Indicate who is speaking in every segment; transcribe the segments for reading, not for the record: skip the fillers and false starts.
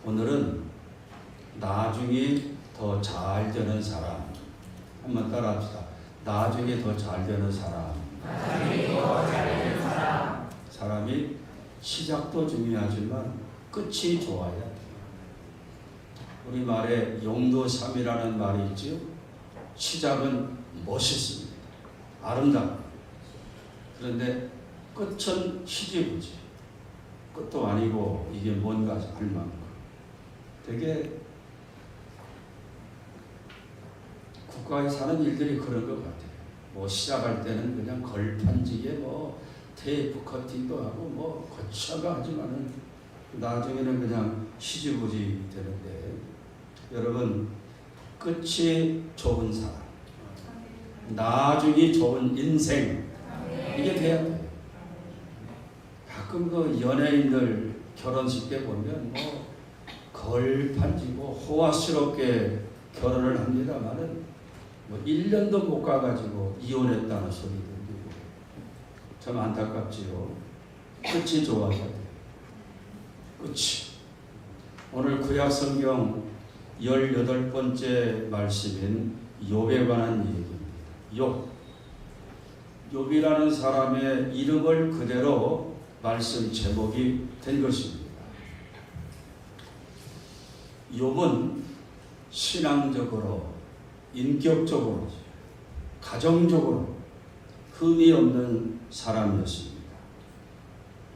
Speaker 1: 오늘은 나중에 더 잘 되는 사람. 한번 따라합시다. 나중에 더 잘 되는 사람.
Speaker 2: 나중에 더 잘 되는 사람.
Speaker 1: 사람이 시작도 중요하지만 끝이 좋아야 돼요. 우리 말에 용도삼이라는 말이 있죠. 시작은 멋있습니다. 아름답고. 그런데 끝은 희지부지. 끝도 아니고 이게 뭔가 알 만큼. 되게 국가에 사는 일들이 그런 것 같아요. 뭐 시작할 때는 그냥 걸판지게 뭐 테이프 커팅도 하고 뭐 거쳐가 하지만은 나중에는 그냥 희지부지 되는데, 여러분 끝이 좋은 사람, 나중이 좋은 인생, 이게 돼야 돼요. 가끔 그 연예인들 결혼식 때 보면 뭐 걸판지고 호화스럽게 결혼을 합니다만은 뭐 1년도 못 가가지고 이혼했다는 소리 들리고 참 안타깝지요. 끝이 좋아야 돼요. 끝이. 오늘 구약성경 18번째 말씀인 욥에 관한 얘기입니다. 욥이라는 사람의 이름을 그대로 말씀 제목이 된 것입니다. 욥은 신앙적으로, 인격적으로, 가정적으로 흠이 없는 사람이었습니다.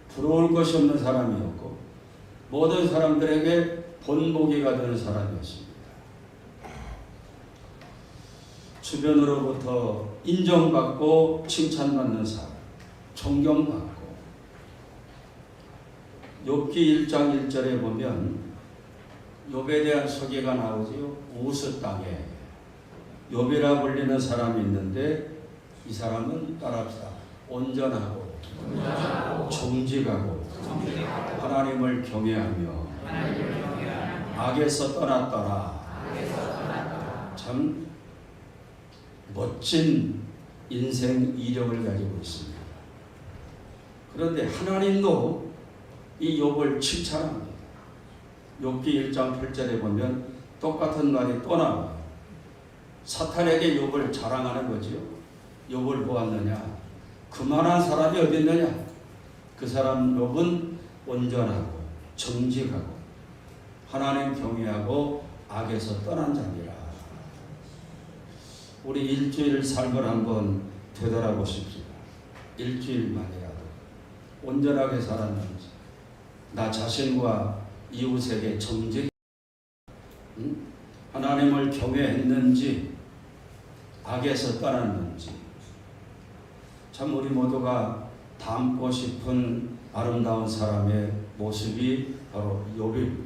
Speaker 1: 부러울 것이 없는 사람이었고 모든 사람들에게 본보기가 되는 사람이었습니다. 주변으로부터 인정받고 칭찬받는 사람, 존경받고. 욥기 1장 1절에 보면 욥에 대한 소개가 나오지요. 우스 땅에 욥이라 불리는 사람이 있는데 이 사람은 따라합시다. 온전하고 정직하고 하나님을 경외하며 악에서 떠났더라. 참 멋진 인생 이력을 가지고 있습니다. 그런데 하나님도 이 욥을 칭찬합니다. 욥기 1장 8절에 보면 똑같은 말이 또 나와요. 사탄에게 욥을 자랑하는 거지요. 욥을 보았느냐? 그만한 사람이 어디 있느냐? 그 사람 욥은 온전하고 정직하고 하나님 경외하고 악에서 떠난 자니라. 우리 일주일 삶을 한번 되돌아보십시오. 일주일만이라도 온전하게 살았는지, 나 자신과 이웃에게 정직, 하나님을 경외했는지, 악에서 떠났는지. 참 우리 모두가 닮고 싶은 아름다운 사람의 모습이 바로 욥입니다.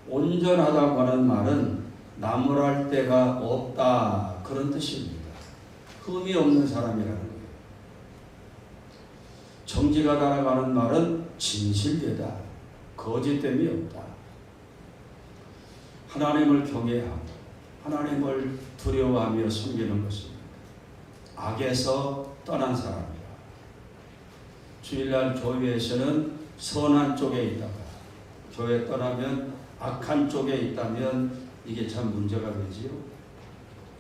Speaker 1: 온전하다고 하는 말은 나무랄 데가 없다, 그런 뜻입니다. 흠이 없는 사람이라는 거예요. 정직하다고 하는 말은 진실되다, 거짓됨이 없다. 하나님을 경외하고 하나님을 두려워하며 섬기는 것입니다. 악에서 떠난 사람이라. 주일날 교회에서는 선한 쪽에 있다가 교회 떠나면 악한 쪽에 있다면 이게 참 문제가 되지요.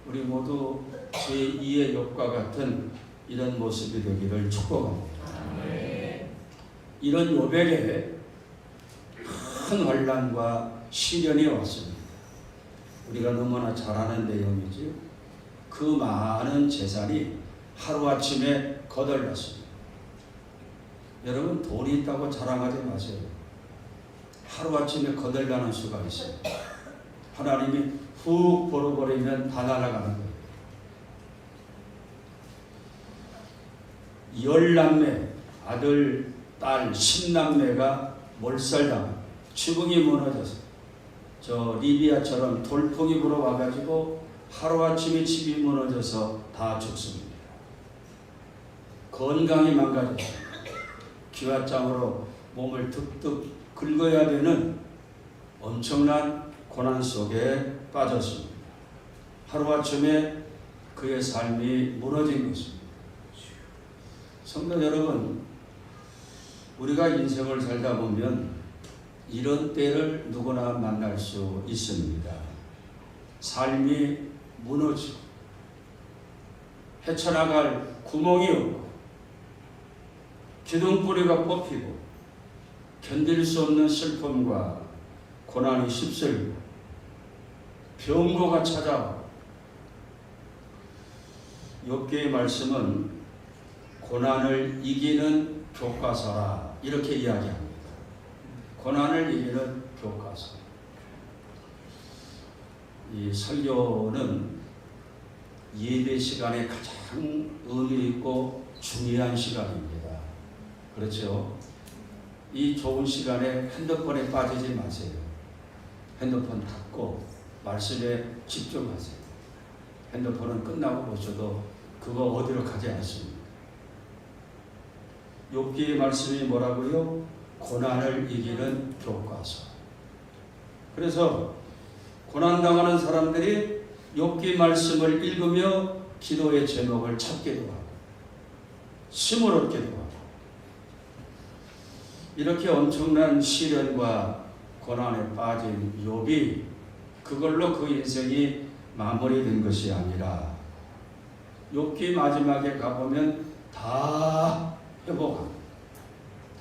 Speaker 1: 우리 모두 제2의 욥과 같은 이런 모습이 되기를 축복합니다. 이런 욥에게 큰 환난과 시련이 왔습니다. 우리가 너무나 잘 아는 내용이지요. 그 많은 재산이 하루아침에 거덜났습니다. 여러분, 돈이 있다고 자랑하지 마세요. 하루아침에 거덜나는 수가 있어요. 하나님이 훅 벌어버리면 다 날아가는 거예요. 10남매, 아들, 딸, 10남매가 몰살당합니다. 지붕이 무너져서 저 리비아처럼 돌풍이 불어와가지고 하루아침에 집이 무너져서 다 죽습니다. 건강이 망가졌습니다. 기와장으로 몸을 득득 긁어야 되는 엄청난 고난 속에 빠졌습니다. 하루아침에 그의 삶이 무너진 것입니다. 성도 여러분, 우리가 인생을 살다 보면 이런 때를 누구나 만날 수 있습니다. 삶이 무너지고 헤쳐나갈 구멍이 없고 기둥뿌리가 뽑히고 견딜 수 없는 슬픔과 고난이 휩쓸고 병고가 찾아오고 욥기의 말씀은 고난을 이기는 교과서라 이렇게 이야기합니다. 고난을 이기는 교과서. 이 설교는 예배 시간에 가장 의미 있고 중요한 시간입니다. 그렇죠? 이 좋은 시간에 핸드폰에 빠지지 마세요. 핸드폰 닫고 말씀에 집중하세요. 핸드폰은 끝나고 보셔도 그거 어디로 가지 않습니다. 욥기의 말씀이 뭐라고요? 고난을 이기는 교과서. 그래서 고난당하는 사람들이 욥기 말씀을 읽으며 기도의 제목을 찾기도 하고 힘을 얻기도 하고 이렇게 엄청난 시련과 고난에 빠진 욥이 그걸로 그 인생이 마무리된 것이 아니라 욥기 마지막에 가보면 다 회복합니다.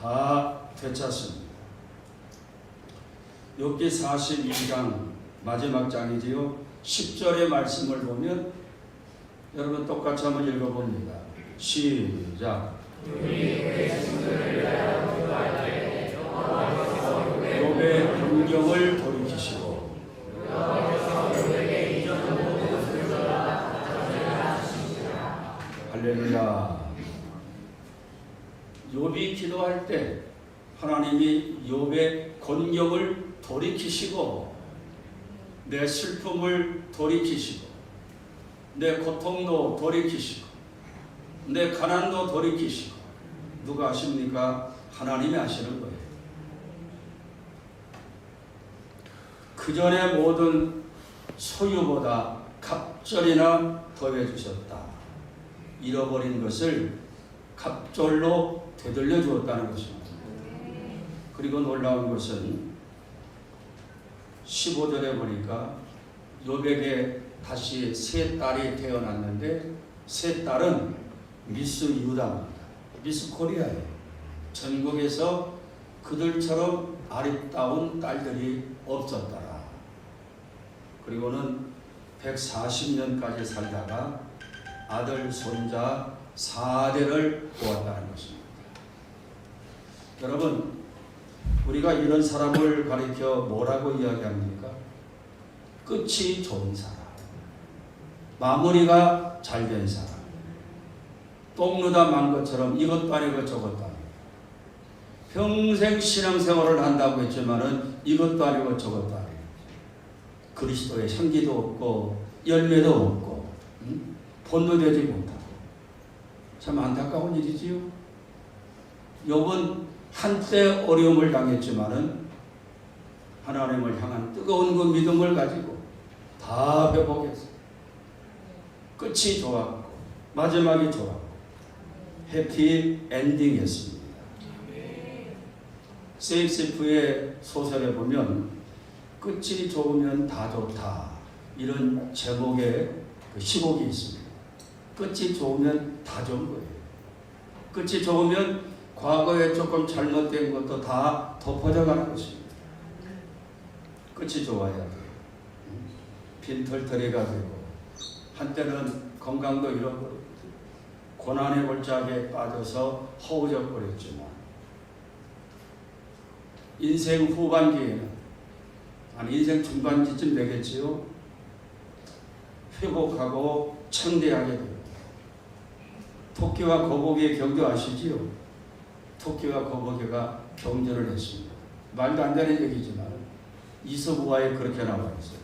Speaker 1: 다 되찾습니다. 욥기 42장 마지막 장이지요. 10절의 말씀을 보면 여러분 똑같이 한번 읽어봅니다. 시작. 욥의 공경을 돌이키시고 할렐루야. 욥이 기도할 때 하나님이 욥의 곤경을 돌이키시고 내 슬픔을 돌이키시고 내 고통도 돌이키시고 내 가난도 돌이키시고 누가 아십니까? 하나님이 하시는 거예요. 그 전에 모든 소유보다 갑절이나 더해주셨다. 잃어버린 것을 갑절로 되돌려 주었다는 것입니다. 그리고 놀라운 것은 15절에 보니까 욥에게 다시 세 딸이 태어났는데 세 딸은 미스 유다입니다. 미스 코리아예요. 전국에서 그들처럼 아름다운 딸들이 없었더라. 그리고는 140년까지 살다가 아들, 손자 4대를 보았다는 것입니다. 여러분, 우리가 이런 사람을 가리켜 뭐라고 이야기합니까? 끝이 좋은 사람, 마무리가 잘된 사람, 똥누다 만 것처럼 이것도 아니고 저것도 아니고 평생 신앙생활을 한다고 했지만은 이것도 아니고 저것도 아니고 그리스도의 향기도 없고 열매도 없고 본도되지 못하고 참 안타까운 일이지요. 욥은 한때 어려움을 당했지만은 하나님을 향한 뜨거운 그 믿음을 가지고 다 회복했어요. 끝이 좋았고 마지막이 좋았고 해피 엔딩이었습니다. 세익스피어의 소설에 보면 끝이 좋으면 다 좋다 이런 제목의 그 시곡이 있습니다. 끝이 좋으면 다 좋은 거예요. 끝이 좋으면 과거에 조금 잘못된 것도 다 덮어져 가는 것입니다. 끝이 좋아야 돼요. 빈털터리가 되고 한때는 건강도 잃어버리고 고난의 골짜기에 빠져서 허우적거렸지만 인생 후반기에는 아니 인생 중반기쯤 되겠지요. 회복하고 창대하게 되고 토끼와 거북이의 경주 아시지요? 토끼와 거북이가 경주를 했습니다. 말도 안 되는 얘기지만 이서구화에 그렇게 나와 있어요.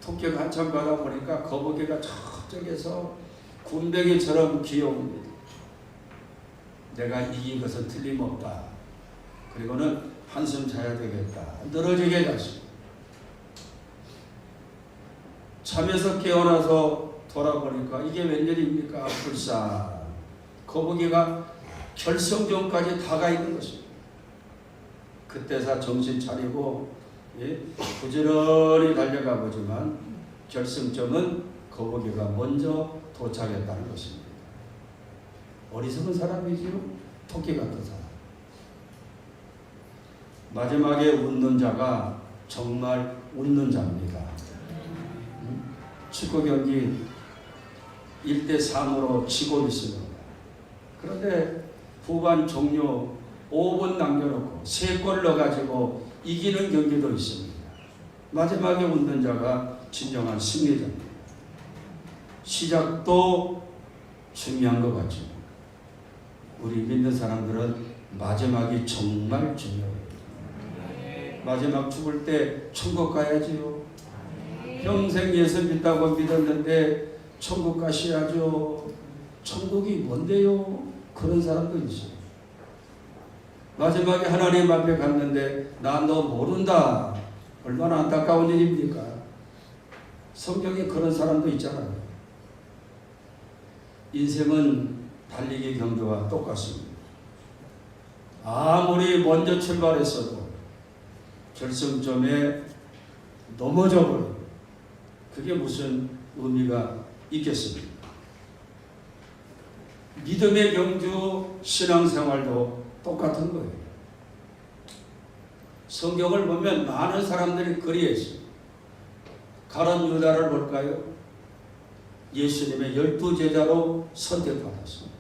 Speaker 1: 토끼가 한참 가다 보니까 거북이가 저쪽에서 군뱅이처럼 귀여웁니다. 내가 이긴 것은 틀림없다. 그리고는 한숨 자야 되겠다. 늘어지게 잤습니다. 잠에서 깨어나서 돌아보니까 이게 웬일입니까? 불쌍. 거북이가 결승전까지 다가 있는 것입니다. 그때서 정신 차리고 부지런히 달려가 보지만 결승점은 거북이가 먼저 도착했다는 것입니다. 어리석은 사람이지요. 토끼 같은 사람. 마지막에 웃는 자가 정말 웃는 자입니다. 축구 경기 1대3으로 지고 있습니다. 그런데 후반 종료 5분 남겨놓고 3골 넣어가지고 이기는 경기도 있습니다. 마지막에 웃는 자가 진정한 승리자입니다. 시작도 중요한 것 같죠. 우리 믿는 사람들은 마지막이 정말 중요해요. 마지막 죽을 때 천국 가야지요. 평생 예수 믿다고 믿었는데 천국 가셔야죠. 천국이 뭔데요? 그런 사람도 있어요. 마지막에 하나님 앞에 갔는데 나 너 모른다. 얼마나 안타까운 일입니까? 성경에 그런 사람도 있잖아요. 인생은 달리기 경주와 똑같습니다. 아무리 먼저 출발했어도 결승점에 넘어져 버려요. 그게 무슨 의미가 있겠습니까? 믿음의 경주 신앙생활도 똑같은 거예요. 성경을 보면 많은 사람들이 그리했어요. 가룟 유다를 볼까요? 예수님의 12제자로 선택받았습니다.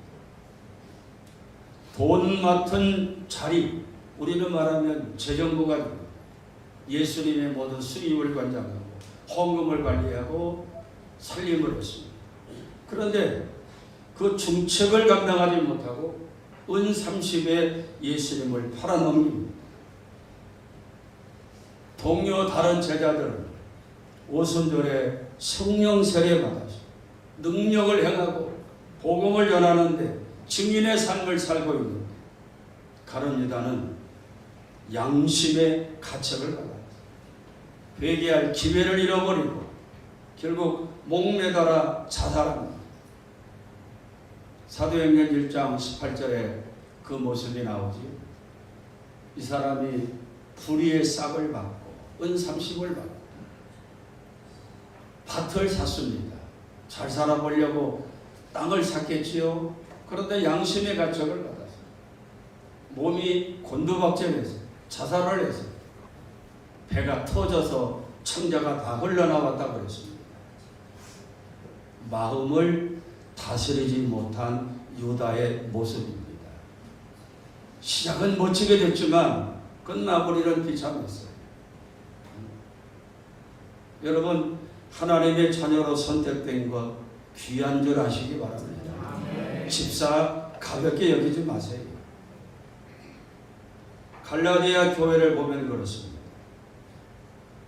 Speaker 1: 돈 맡은 자리, 우리는 말하면 재정부가 예수님의 모든 수입을 관장하고 헌금을 관리하고 살림을 했습니다. 그런데 그 중책을 감당하지 못하고 은 30에 예수님을 팔아넘깁니다. 동료 다른 제자들은 오순절에 성령 세례 받아서 능력을 행하고 복음을 전하는데 증인의 삶을 살고 있는데 가룟 유다는 양심의 가책을 받았어요. 회개할 기회를 잃어버리고 결국 목매달아 자살합니다. 사도행전 1장 18절에 그 모습이 나오지. 이 사람이 불의의 싹을 받고 은 30을 받고 밭을 샀습니다. 잘 살아보려고 땅을 샀겠지요. 그런데 양심의 가책을 받았어요. 몸이 곤두박질해서 자살을 해서 배가 터져서 청자가 다 흘러나왔다 그랬습니다. 마음을 다스리지 못한 유다의 모습입니다. 시작은 멋지게 됐지만 끝나버리는 비참했어요. 여러분, 하나님의 자녀로 선택된 것 귀한 줄 아시기 바랍니다. 집사 가볍게 여기지 마세요. 갈라디아 교회를 보면 그렇습니다.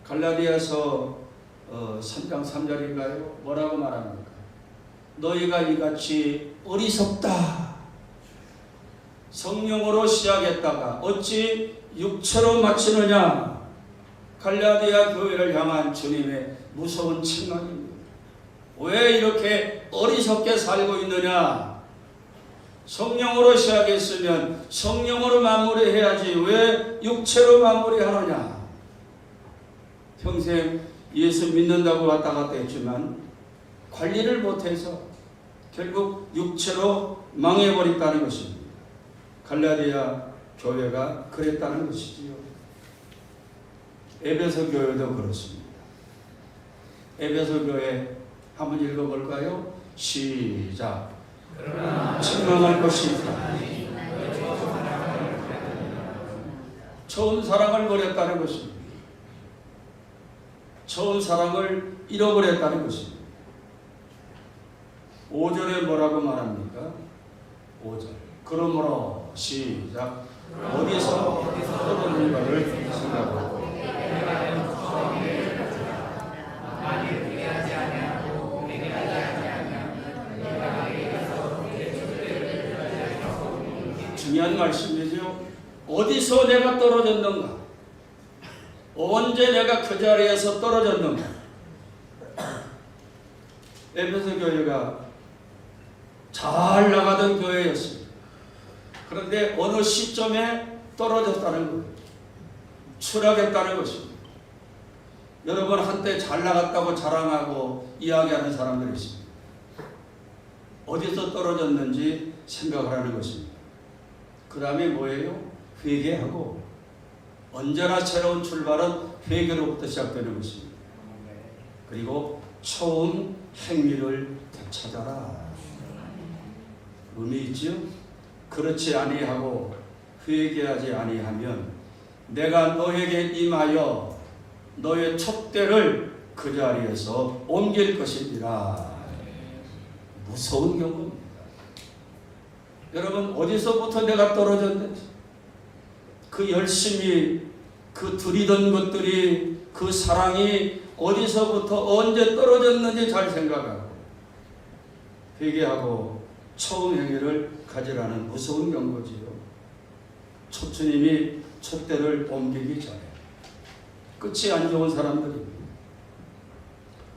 Speaker 1: 갈라디아서 3장 3절인가요? 뭐라고 말합니까? 너희가 이같이 어리석다. 성령으로 시작했다가 어찌 육체로 마치느냐. 갈라디아 교회를 향한 주님의 무서운 책망입니다. 왜 이렇게 어리석게 살고 있느냐. 성령으로 시작했으면 성령으로 마무리해야지 왜 육체로 마무리하느냐. 평생 예수 믿는다고 왔다 갔다 했지만 관리를 못해서 결국 육체로 망해버렸다는 것입니다. 갈라디아 교회가 그랬다는 것이지요. 에베소 교회도 그렇습니다. 에베소 교회 한번 읽어볼까요? 시작. 책망할 것이 있다. 처음 사랑을 버렸다는 것입니다. 처음 사랑을 잃어버렸다는 것입니다. 5절에 뭐라고 말합니까? 5절. 그러므로 시작. 어디서 떨어졌는가를 생각하고 중요한 말씀이죠. 어디서 내가 떨어졌는가? 언제 내가 그 자리에서 떨어졌는가? 에베소 교회가 잘 나가던 교회였습니다. 그런데 어느 시점에 떨어졌다는 거예요. 추락했다는 것입니다. 여러분 한때 잘 나갔다고 자랑하고 이야기하는 사람들이 있습니다. 어디서 떨어졌는지 생각하라는 것입니다. 그 다음에 뭐예요? 회개하고 언제나 새로운 출발은 회개로부터 시작되는 것입니다. 그리고 처음 행위를 되찾아라. 의미 있지요? 그렇지 아니하고 회개하지 아니하면 내가 너에게 임하여 너의 촛대를 그 자리에서 옮길 것이니라. 무서운 경고입니다. 여러분 어디서부터 내가 떨어졌는지, 그 열심히 그 드리던 것들이, 그 사랑이 어디서부터 언제 떨어졌는지 잘 생각하고 회개하고 처음 행위를 가지라는 무서운 경고지요. 촛주님이 촛대를 옮기기 전에 끝이 안 좋은 사람들입니다.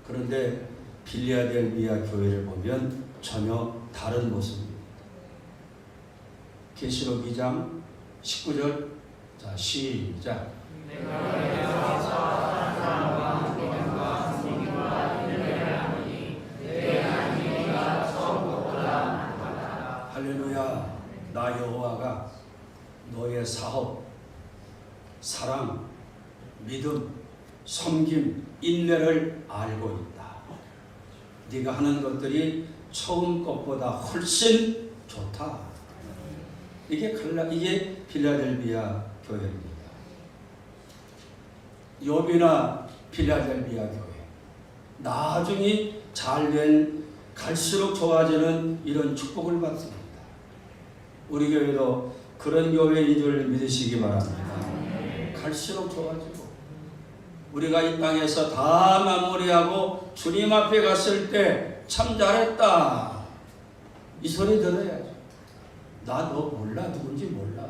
Speaker 1: 그런데 빌라델비아 교회를 보면 전혀 다른 모습입니다. 계시록 2장 19절, 자 시작. 할렐루야. 나 여호와가 너의 사업, 사랑, 믿음, 섬김, 인내를 알고 있다. 네가 하는 것들이 처음 것보다 훨씬 좋다. 이게 빌라델비아 교회입니다. 욥이나 빌라델비아 교회, 나중에 잘된 갈수록 좋아지는 이런 축복을 받습니다. 우리 교회도 그런 교회인 줄 믿으시기 바랍니다. 갈수록 좋아지고 우리가 이 땅에서 다 마무리하고 주님 앞에 갔을 때 참 잘했다, 이 소리 들어야죠. 나 너 몰라, 누군지 몰라.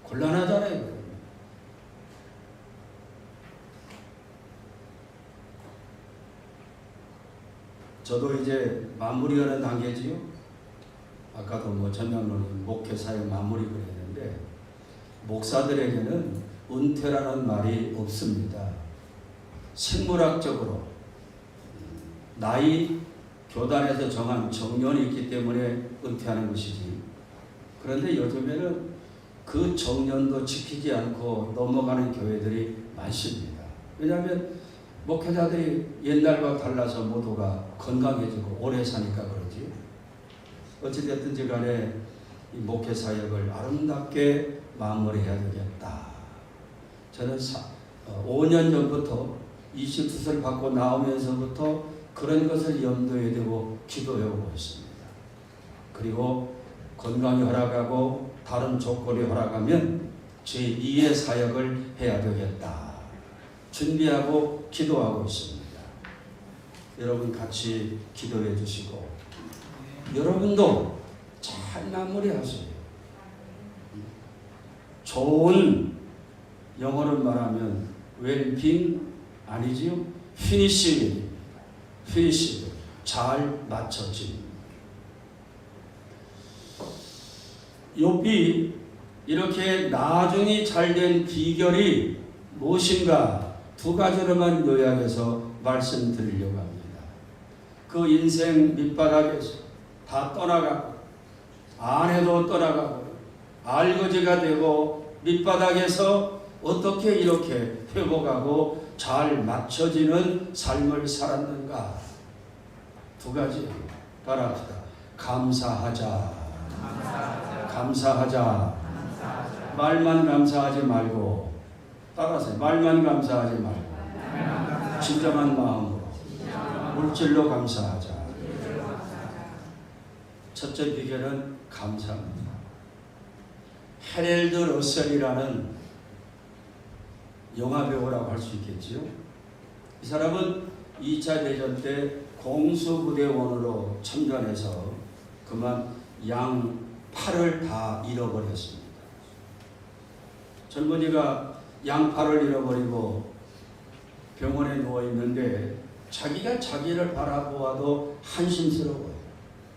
Speaker 1: 곤란하잖아요. 저도 이제 마무리하는 단계지요. 아까도 전장로님 목회사역 마무리 그랬는데, 목사들에게는 은퇴라는 말이 없습니다. 생물학적으로 나이, 교단에서 정한 정년이 있기 때문에 은퇴하는 것이지. 그런데 요즘에는 그 정년도 지키지 않고 넘어가는 교회들이 많습니다. 왜냐하면 목회자들이 옛날과 달라서 모두가 건강해지고 오래 사니까 그러지. 어찌됐든지 간에 이 목회 사역을 아름답게 마무리해야 되겠다. 저는 5년 전부터 22살 받고 나오면서부터 그런 것을 염두에 두고 기도해오고 있습니다. 그리고 건강이 허락하고 다른 조건이 허락하면 제2의 사역을 해야 되겠다. 준비하고 기도하고 있습니다. 여러분 같이 기도해 주시고 여러분도 잘 마무리하세요. 좋은, 영어로 말하면 웰빙 아니지요? 피니시, 잘 맞춰진. 욥이 이렇게 나중에 잘된 비결이 무엇인가 두 가지로만 요약해서 말씀드리려고 합니다. 그 인생 밑바닥에서 다 떠나가고 아내도 떠나가고 알거지가 되고 밑바닥에서 어떻게 이렇게 회복하고 잘 맞춰지는 삶을 살았는가. 두 가지 따라합시다. 감사하자. 말만 감사하지 말고, 따라하세요. 말만 감사하지 말고 진정한 마음으로 물질로 감사하자. 첫째 비결은 감사입니다. 헤럴드 러셀이라는 영화배우라고 할 수 있겠지요. 이 사람은 2차 대전 때 공수부대원으로 참전해서 그만 양 팔을 다 잃어버렸습니다. 젊은이가 양팔을 잃어버리고 병원에 누워있는데 자기가 자기를 바라보아도 한심스러워요.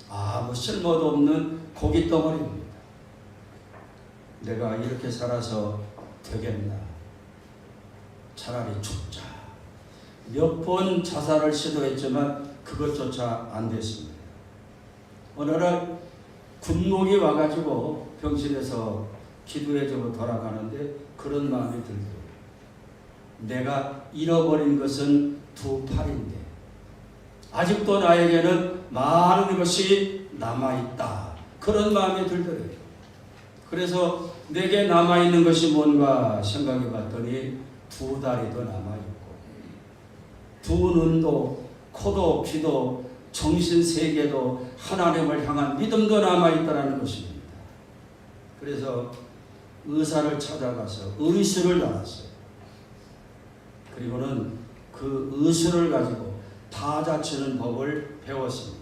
Speaker 1: 아무 쓸모도 없는 고깃덩어리입니다. 내가 이렇게 살아서 되겠나. 차라리 죽자. 몇 번 자살을 시도했지만 그것조차 안 됐습니다. 어느 날 군목이 와가지고 병실에서 기도해주고 돌아가는데 그런 마음이 들더라고요. 내가 잃어버린 것은 두 팔인데 아직도 나에게는 많은 것이 남아있다. 그런 마음이 들더래요. 그래서 내게 남아있는 것이 뭔가 생각해 봤더니 두 다리도 남아있고 두 눈도 코도 귀도 정신세계도 하나님을 향한 믿음도 남아있다는 것입니다. 그래서 의사를 찾아가서 의술을 달았어요. 그리고는 그 의술을 가지고 타자치는 법을 배웠습니다.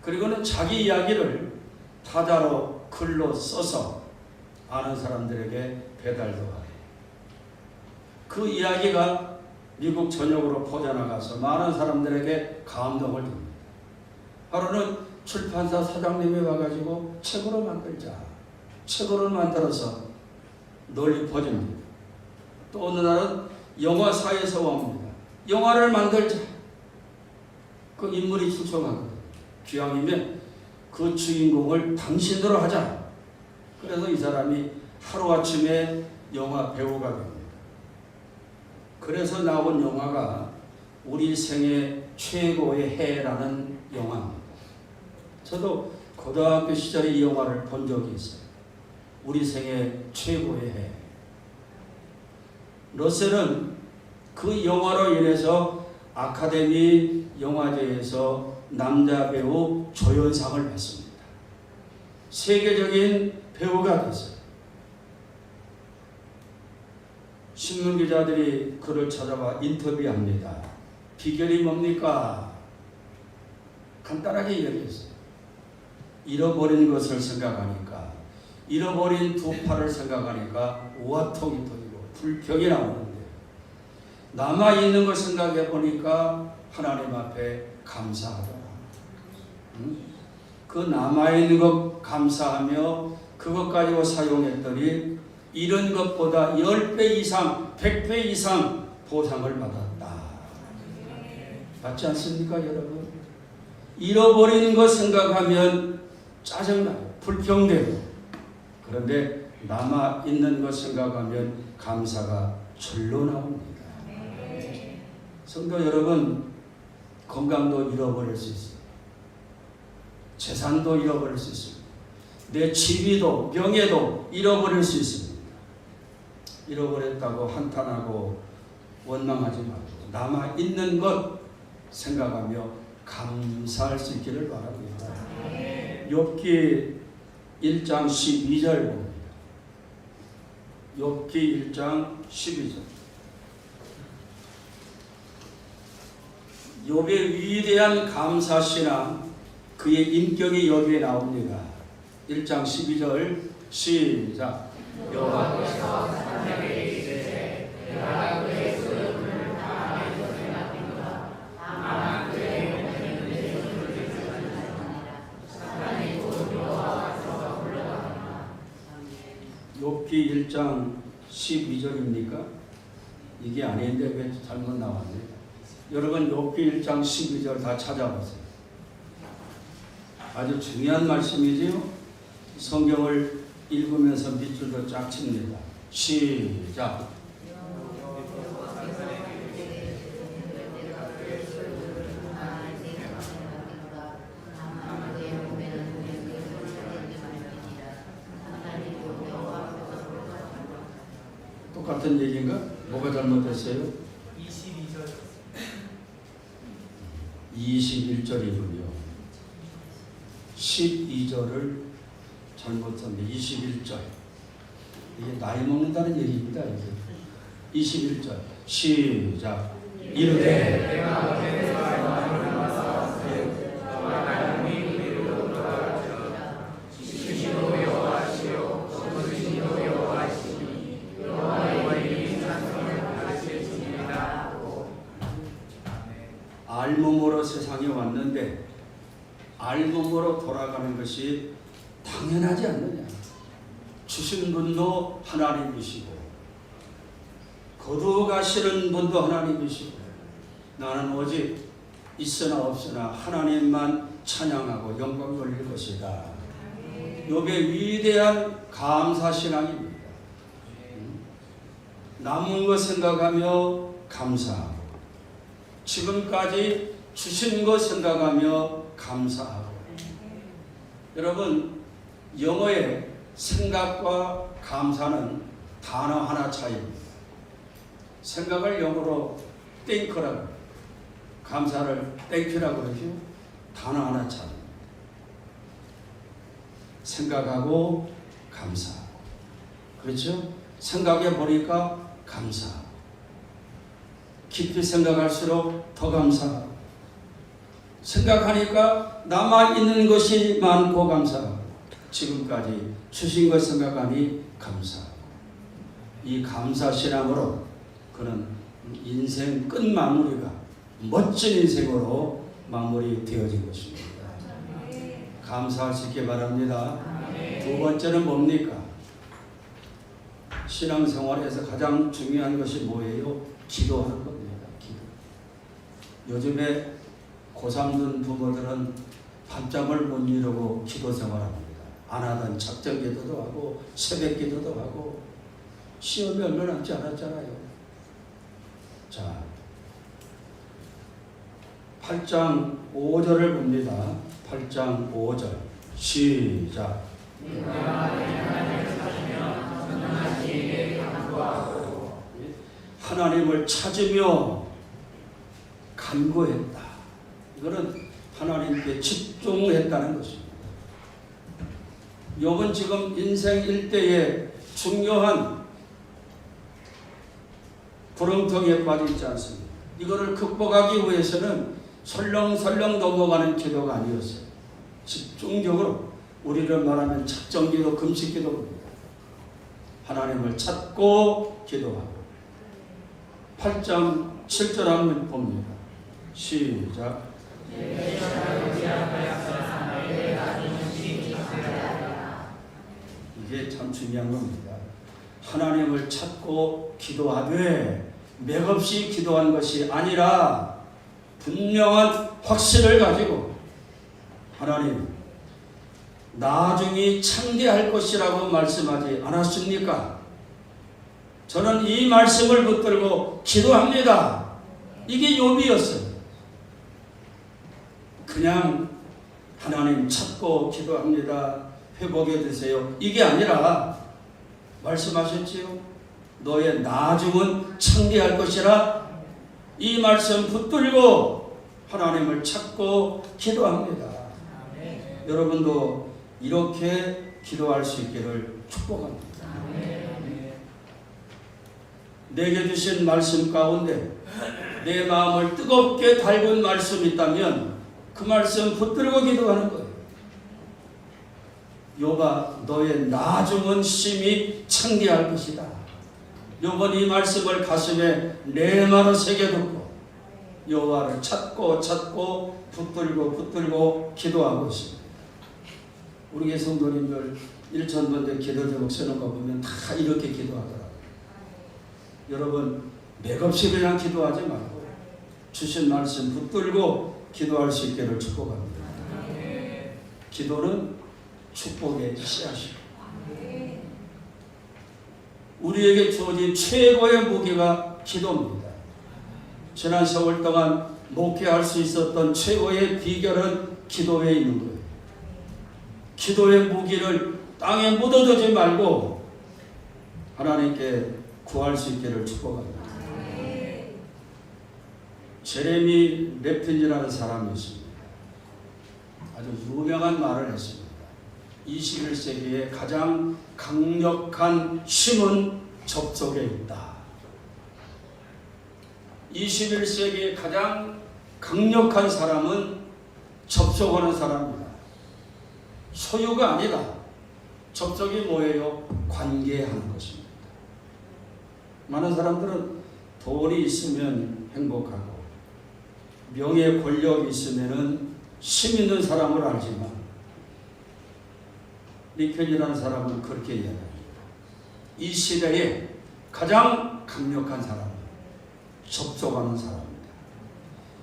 Speaker 1: 그리고는 자기 이야기를 타자로 글로 써서 아는 사람들에게 배달도 하고 그 이야기가 미국 전역으로 퍼져나가서 많은 사람들에게 감동을 줍니다. 하루는 출판사 사장님이 와가지고 책으로 만들자. 책으로 만들어서 널리 퍼집니다. 또 어느 날은 영화사에서 옵니다. 영화를 만들자. 그 인물이 추천하거든요. 기왕이면 그 주인공을 당신으로 하자. 그래서 이 사람이 하루아침에 영화 배우가 됩니다. 그래서 나온 영화가 우리 생애 최고의 해라는 영화입니다. 저도 고등학교 시절에 이 영화를 본 적이 있어요. 우리 생애 최고의 해. 러셀은 그 영화로 인해서 아카데미 영화제에서 남자 배우 조연상을 받습니다. 세계적인 배우가 됐어요. 신문기자들이 그를 찾아와 인터뷰합니다. 비결이 뭡니까? 간단하게 이야기했어요. 잃어버린 것을 생각하니까, 잃어버린 두 팔을 생각하니까 우화통이 터지고 불평이 나오는데 남아있는 걸 생각해 보니까 하나님 앞에 감사하더라. 그 남아있는 것 감사하며 그것 가지고 사용했더니 이런 것보다 10배 이상, 100배 이상 보상을 받았다. 맞지 않습니까, 여러분? 잃어버리는 것 생각하면 짜증나요. 불평되고. 그런데 남아있는 것 생각하면 감사가 절로 나옵니다. 성도 여러분, 건강도 잃어버릴 수 있어요. 재산도 잃어버릴 수 있습니다. 내 지위도 명예도 잃어버릴 수 있습니다. 잃어버렸다고 한탄하고 원망하지 말고 남아있는 것 생각하며 감사할 수 있기를 바랍니다. 욥기 1장 12절 봅니다. 욥기 1장 12절. 욥의 위대한 감사신앙, 그의 인격이 여기에 나옵니다. 1장 12절 시작.
Speaker 2: 여호와께서 사람에게 이르시되 내가 그의 소유물을 다 내 것을 맡기노라. 다만 그의 영혼은 내 손을 들지 사단이 곧 여호와께서 불러가니라.
Speaker 1: 욥기 1장 12절입니까? 이게 아닌데 왜 잘못 나왔네. 여러분 욥기 1장 12절 다 찾아보세요. 아주 중요한 말씀이지요. 성경을 읽으면서 밑줄도 쫙 칩니다. 시작. 똑같은 얘기인가? 뭐가 잘못됐어요? 21절이군요. 12절을 잘못하면 21절. 이게 나이 먹는다는 얘기입니다. 이게. 21절. 시작. 이르되 알몸으로 세상에 왔는데 알몸으로 돌아가는 것이 당연하지 않느냐. 주신 분도 하나님이시고 거두가시는 분도 하나님이시고 나는 오직 있으나 없으나 하나님만 찬양하고 영광 돌릴 것이다. 욥의 위대한 감사신앙입니다. 남은 것 생각하며 감사하고 지금까지 주신 것 생각하며 감사하고. 여러분, 영어의 생각과 감사는 단어 하나 차이입니다. 생각을 영어로 think라고, 감사를 thank라고 그러죠. 단어 하나 차이입니다. 생각하고 감사하고. 그렇죠? 생각해 보니까 감사하고, 깊이 생각할수록 더 감사하고, 생각하니까 남아있는 것이 많고 감사하고, 지금까지 주신 것 생각하니 감사하고. 이 감사신앙으로 그는 인생 끝마무리가 멋진 인생으로 마무리 되어진 것입니다. 감사할 수 있게 바랍니다. 두 번째는 뭡니까? 신앙생활에서 가장 중요한 것이 뭐예요? 기도하는 겁니다. 기도. 요즘에 고3 든 부모들은 밤잠을 못 이루고 기도 생활합니다. 안 하던 작정 기도도 하고 새벽 기도도 하고. 시험이 얼마 남지 않았잖아요. 자, 8장 5절을 봅니다. 8장 5절 시작. 하나님을 찾으며 간구했다. 이거는 하나님께 집중했다는 것입니다. 욥은 지금 인생 일대에 중요한 구렁텅이에 빠져 있지 않습니다. 이거를 극복하기 위해서는 설렁설렁 넘어가는 기도가 아니었어요. 집중적으로, 우리를 말하면 작정기도, 금식기도입니다. 하나님을 찾고 기도하고. 8장 7절 한번 봅니다. 시작. 이게 참 중요한 겁니다. 하나님을 찾고 기도하되 맥없이 기도한 것이 아니라 분명한 확신을 가지고, 하나님 나중에 창대할 것이라고 말씀하지 않았습니까? 저는 이 말씀을 붙들고 기도합니다. 이게 욥이었어요. 그냥 하나님 찾고 기도합니다, 회복해 주세요, 이게 아니라 말씀하셨지요. 너의 나중은 창대할 것이라. 이 말씀 붙들고 하나님을 찾고 기도합니다. 여러분도 이렇게 기도할 수 있기를 축복합니다. 내게 주신 말씀 가운데 내 마음을 뜨겁게 달군 말씀이 있다면 그 말씀 붙들고 기도하는 거예요. 욥아, 너의 나중은 심히 창대할 것이다. 욥은 이 말씀을 가슴에 내마로 새겨두고 여호와를 찾고 붙들고 기도하고 있습니다. 우리 교회 성도님들 1,000번째 기도 제목 쓰는 거 보면 다 이렇게 기도하더라고요. 여러분, 맥없이 그냥 기도하지 말고 주신 말씀 붙들고 기도할 수 있기를 축복합니다. 기도는 축복의 씨앗이고, 우리에게 주어진 최고의 무기가 기도입니다. 지난 세월 동안 목회할 수 있었던 최고의 비결은 기도에 있는 거예요. 기도의 무기를 땅에 묻어두지 말고 하나님께 구할 수 있기를 축복합니다. 제레미 랩틴이라는 사람이 있습니다. 아주 유명한 말을 했습니다. 21세기의 가장 강력한 힘은 접속에 있다. 21세기의 가장 강력한 사람은 접속하는 사람입니다. 소유가 아니다. 접속이 뭐예요? 관계하는 것입니다. 많은 사람들은 돈이 있으면 행복하고 명예 권력이 있으면 힘 있는 사람을 알지만 리켄이라는 사람은 그렇게 이야기합니다. 이 시대에 가장 강력한 사람, 접속하는 사람입니다.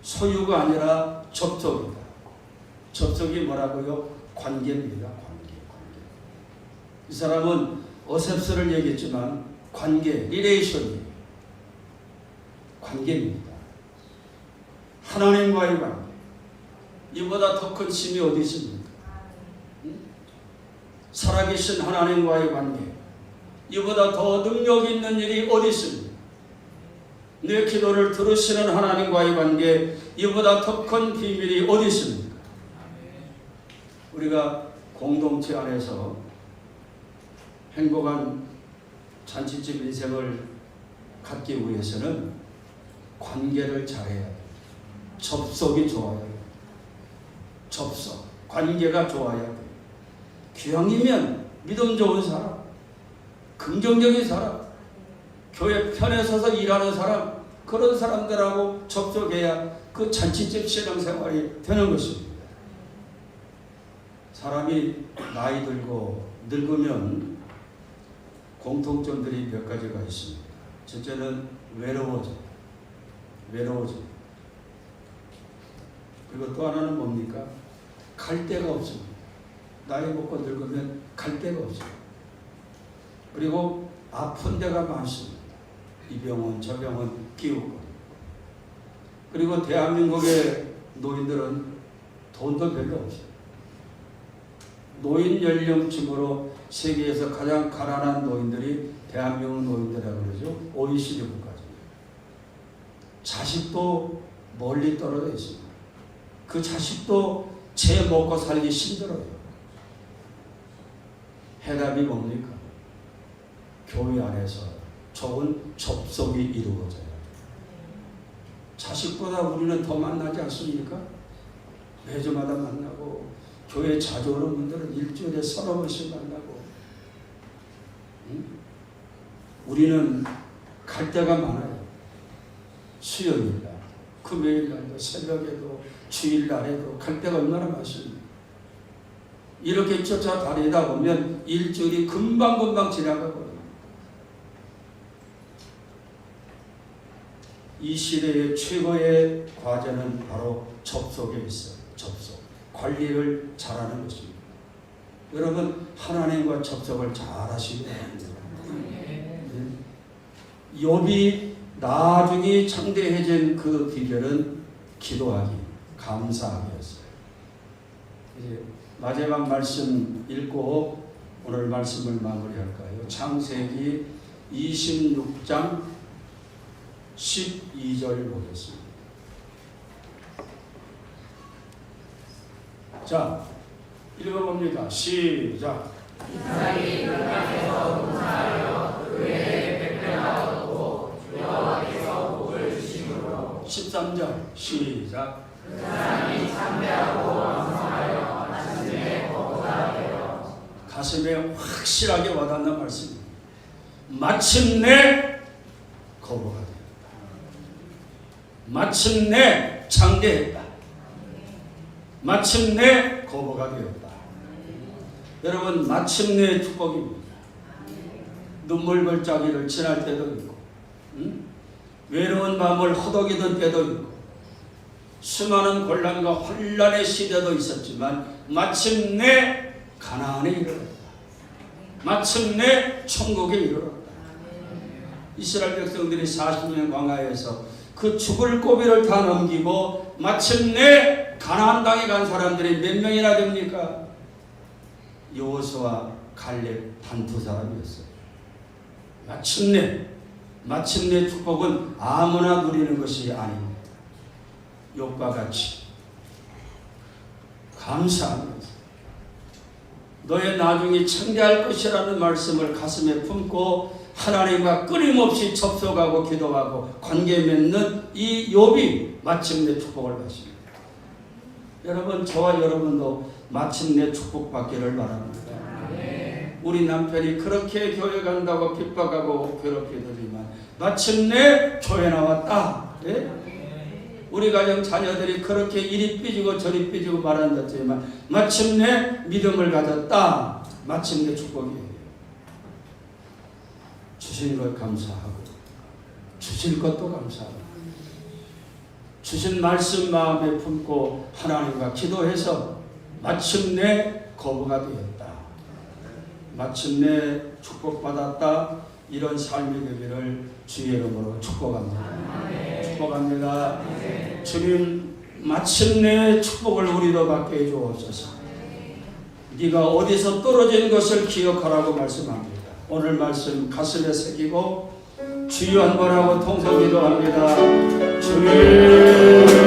Speaker 1: 소유가 아니라 접속이다. 접속이 뭐라고요? 관계입니다. 관계. 이 사람은 어셉스를 얘기했지만 관계, 리레이션이 관계입니다. 하나님과의 관계. 이보다 더 큰 힘이 어디 있습니까? 살아계신 하나님과의 관계. 이보다 더 능력 있는 일이 어디 있습니까? 내 기도를 들으시는 하나님과의 관계. 이보다 더 큰 비밀이 어디 있습니까? 우리가 공동체 안에서 행복한 잔치집 인생을 갖기 위해서는 관계를 잘해야 돼요. 접속이 좋아야 돼요. 접속, 관계가 좋아야 돼요. 기왕이면 믿음 좋은 사람, 긍정적인 사람, 교회 편에 서서 일하는 사람, 그런 사람들하고 접촉해야 그 잔치집 신앙생활이 되는 것입니다. 사람이 나이 들고 늙으면 공통점들이 몇 가지가 있습니다. 첫째는 외로워져. 그리고 또 하나는 뭡니까? 갈 데가 없습니다. 나이 먹고 늙으면 갈 데가 없어요. 그리고 아픈 데가 많습니다. 이 병원, 저 병원 끼우고. 그리고 대한민국의 노인들은 돈도 별로 없어요. 노인 연령층으로 세계에서 가장 가난한 노인들이 대한민국 노인들이라고 그러죠. OECD 국가죠. 자식도 멀리 떨어져 있습니다. 그 자식도 제 먹고 살기 힘들어요. 해답이 뭡니까? 교회 안에서 좋은 접속이 이루어져요. 자식보다 우리는 더 만나지 않습니까? 매주마다 만나고 교회 자주 오는 분들은 일주일에 30번씩 만나고. 우리는 갈 데가 많아요. 수요일날, 금요일날도, 새벽에도, 주일날에도 갈 데가 얼마나 많습니까? 이렇게 쫓아다니다 보면 일주일이 금방금방 지나가거든요. 이 시대의 최고의 과제는 바로 접속에 있어요. 접속. 관리를 잘하는 것입니다. 여러분, 하나님과 접속을 잘 하시기 바랍니다. 욥이 나중에 창대해진 그 비결은 기도하기, 감사하기였어요. 이제 마지막 말씀 읽고 오늘 말씀을 마무리할까요? 창세기 26장 12절 보겠습니다. 자, 읽어봅니다. 시작.
Speaker 2: 이스라엘이 그에서 봉사하여 그의 백배나 얻고 여호와께서 복을 주심으로
Speaker 1: 13절 시작.
Speaker 2: 그 사람이 참배하고 왕성하여 마침내 거부가 되어.
Speaker 1: 가슴에 확실하게 와닿는 말씀입니다. 마침내 거부가 되었다. 마침내 창대했다. 마침내 거부가 되었다. 여러분, 마침내 축복입니다. 눈물 벌자기를 지날 때도 있고, 외로운 마음을 허덕이던 때도 있고, 수많은 곤란과 혼란의 시대도 있었지만 마침내 가나안에 이르렀다. 마침내 천국에 이르렀다. 이스라엘 백성들이 40년 광야에서 그 죽을 고비를 다 넘기고 마침내 가나안 땅에 간 사람들이 몇 명이나 됩니까? 여호수아, 갈렙 단 두 사람이었어요. 마침내 축복은 아무나 누리는 것이 아닙니다. 욥과 같이 감사하면서 너의 나중이 창대할 것이라는 말씀을 가슴에 품고 하나님과 끊임없이 접속하고 기도하고 관계 맺는 이 욥이 마침내 축복을 받습니다. 여러분, 저와 여러분도 마침내 축복받기를 바랍니다. 우리 남편이 그렇게 교회 간다고 핍박하고 괴롭히더니만 마침내 교회 나왔다. 네? 우리 가정 자녀들이 그렇게 이리 삐지고 저리 삐지고 말한다지만 마침내 믿음을 가졌다. 마침내 축복이에요. 주신 것 감사하고 주실 것도 감사하고 주신 말씀 마음에 품고 하나님과 기도해서 마침내 거부가 되었다. 마침내 축복받았다. 이런 삶이 되기를 주의 이름으로 축복합니다. 축복합니다. 주님 마침내 축복을 우리도 받게 해주옵소서. 네가 어디서 떨어진 것을 기억하라고 말씀합니다. 오늘 말씀 가슴에 새기고 주여 한 번 하고 통성 기도합니다. 주님